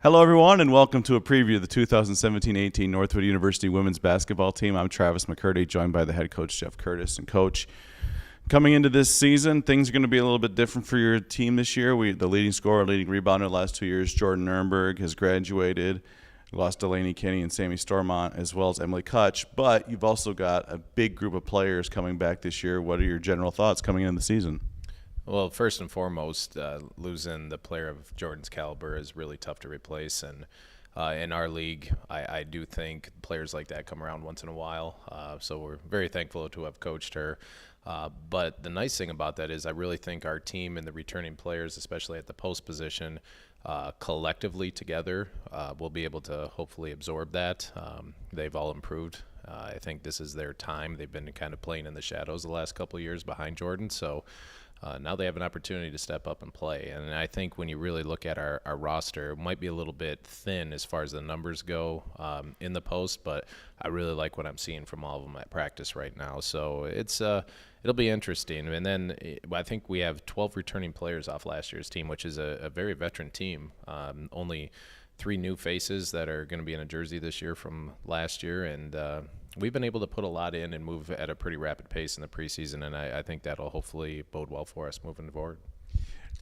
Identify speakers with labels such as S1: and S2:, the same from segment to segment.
S1: Hello, everyone, and welcome to a preview of the 2017-18 Northwood University women's basketball team. I'm Travis McCurdy, joined by the head coach, Jeff Curtis. And, Coach, coming into this season, things are going to be a little bit different for your team this year. The leading scorer, leading rebounder the last 2 years, Jordan Nurnberg, has graduated. You lost Delaney Kinney and Sammy Stormont, as well as Emily Kutch. But you've also got a big group of players coming back this year. What are your general thoughts coming into the season?
S2: Well, first and foremost, losing the player of Jordan's caliber is really tough to replace. And in our league, I do think players like that come around once in a while. So we're very thankful to have coached her. But the nice thing about that is I really think our team and the returning players, especially at the post position, collectively together will be able to hopefully absorb that. They've all improved. I think this is their time. They've been kind of playing in the shadows the last couple of years behind Jordan. So now they have an opportunity to step up and play. And I think when you really look at our roster, it might be a little bit thin as far as the numbers go in the post, but I really like what I'm seeing from all of them at practice right now. So it'll be interesting. And then I think we have 12 returning players off last year's team, which is a very veteran team. Only 3 new faces that are going to be in a jersey this year from last year. And we've been able to put a lot in and move at a pretty rapid pace in the preseason, and I think that'll hopefully bode well for us moving forward.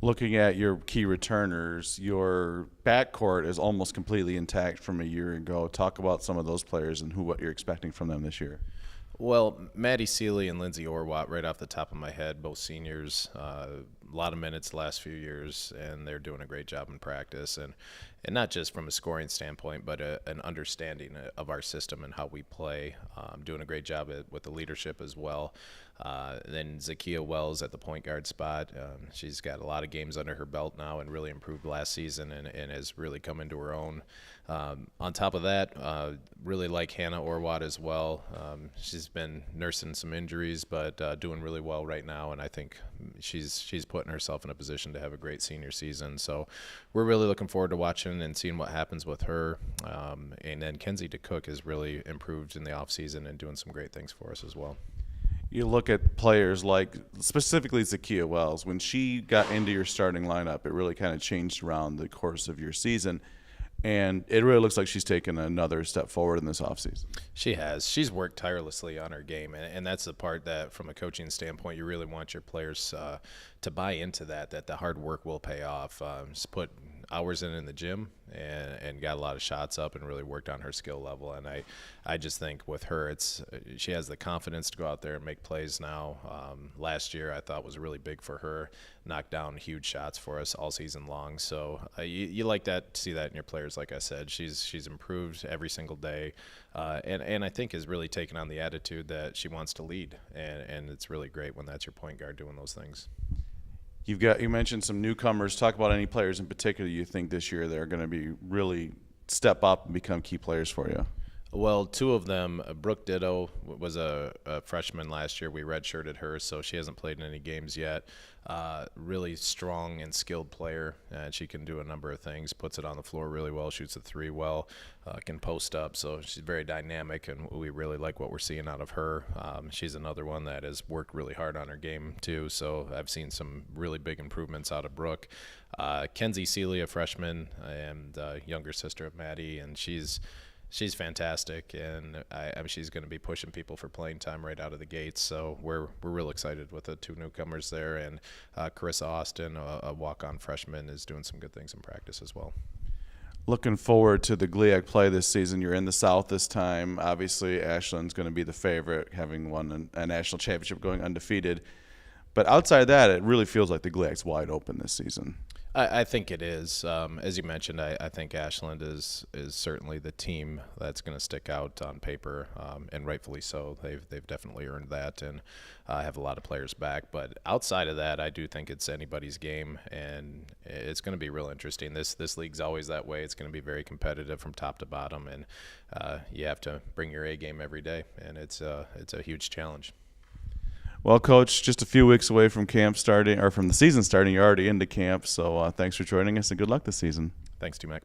S1: Looking at your key returners, your backcourt is almost completely intact from a year ago. Talk about some of those players and what you're expecting from them this year.
S2: Well, Maddie Seeley and Lindsay Orwatt, right off the top of my head, both seniors, a lot of minutes the last few years, and they're doing a great job in practice. And not just from a scoring standpoint, but an understanding of our system and how we play, doing a great job with the leadership as well. Then Zakia Wells at the point guard spot. She's got a lot of games under her belt now and really improved last season and has really come into her own. On top of that, really like Hannah Orwatt as well. She's been nursing some injuries, but doing really well right now, and I think she's putting herself in a position to have a great senior season. So we're really looking forward to watching and seeing what happens with her. And then Kenzie DeCook has really improved in the offseason and doing some great things for us as well.
S1: You look at players like specifically Zakia Wells. When she got into your starting lineup, it really kind of changed around the course of your season. And it really looks like she's taken another step forward in this offseason.
S2: She has. She's worked tirelessly on her game, and that's the part that, from a coaching standpoint, you really want your players to buy into that the hard work will pay off. Just put hours in the gym and got a lot of shots up and really worked on her skill level. And I just think with her, she has the confidence to go out there and make plays now. Last year I thought was really big for her, knocked down huge shots for us all season long. So you like that, to see that in your players. Like I said, she's improved every single day, and I think has really taken on the attitude that she wants to lead, and it's really great when that's your point guard doing those things.
S1: You mentioned some newcomers. Talk about any players in particular you think this year that are going to be really step up and become key players for you.
S2: Well, 2 of them, Brooke Ditto was a freshman last year. We redshirted her, so she hasn't played in any games yet. Really strong and skilled player, and she can do a number of things. Puts it on the floor really well, shoots a 3 well, can post up. So she's very dynamic, and we really like what we're seeing out of her. She's another one that has worked really hard on her game too. So I've seen some really big improvements out of Brooke. Kenzie Seeley, a freshman, and younger sister of Maddie, and she's fantastic, and I mean, she's going to be pushing people for playing time right out of the gates. So we're real excited with the 2 newcomers there, and Carissa Austin, a walk-on freshman, is doing some good things in practice as well.
S1: Looking forward to the GLIAC play this season. You're in the South this time. Obviously, Ashland's going to be the favorite, having won a national championship, going undefeated. But outside of that, it really feels like the GLIAC's wide open this season.
S2: I think it is. As you mentioned, I think Ashland is certainly the team that's going to stick out on paper, and rightfully so. They've definitely earned that, and have a lot of players back. But outside of that, I do think it's anybody's game, and it's going to be real interesting. This league's always that way. It's going to be very competitive from top to bottom, and you have to bring your A game every day, and it's a huge challenge.
S1: Well, Coach, just a few weeks away from camp starting, or from the season starting. You're already into camp, so thanks for joining us, and good luck this season.
S2: Thanks, T-Mac.